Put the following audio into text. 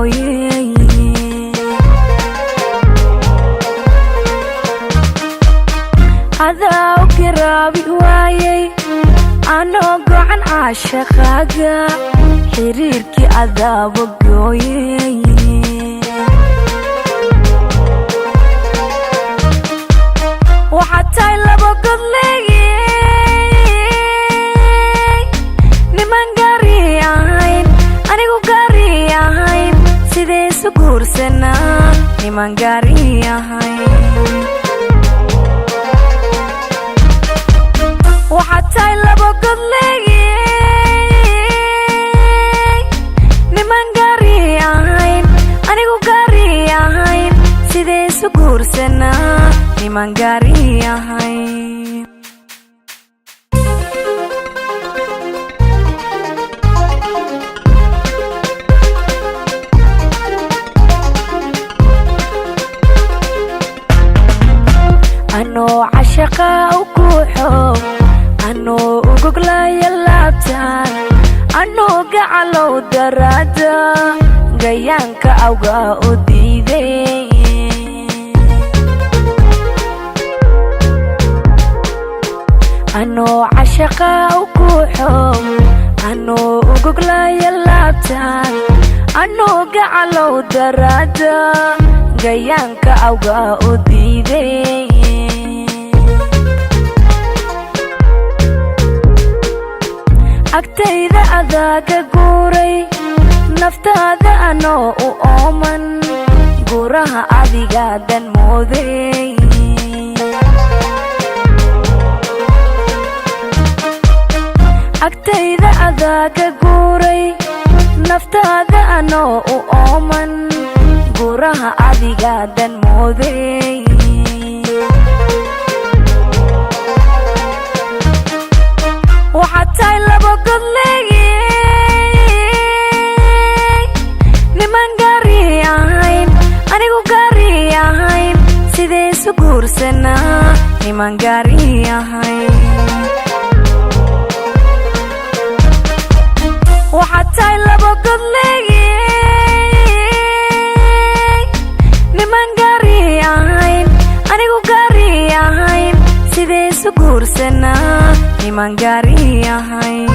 gooyey adaa u kiraabi waayey anoo gocan caashaqaaga xiriirkii adaaba gooyey waxaad tahay laba god leeyey niman gaari ahayn anigu gaari ahayn sidee isu guursanaa niman gaari ahayn waxaad tahay laba god leeyey niman gaari ahayn anigu gaari ahayn sidee isu guursanaa niman gaari ahayn anoo cashaqa u kuuxo anoo ugoglaya laabtaan anoo gacalow daraada gayaanka awga u diiday anoo cashaqa u kuuxo anoo ugoglaya laabtaan anoo gacalow daraada gayaanka awga u diiday agtayda adaa ka guuray naftaada anoo u ooman guuraha adigaadan mooday agtayda adaa ka guuray naftaada anoo u ooman guuraha adigaadan mooday waxaad tahay laba god leeyey niman gaari ahayn anigu gaari ahayn sidee isu guursanaa niman gaari ahayn waxaad tahay laba god leeyey niman gaari ahayn anigu gaari ahayn sidee isu guursanaa niman gaari ahayn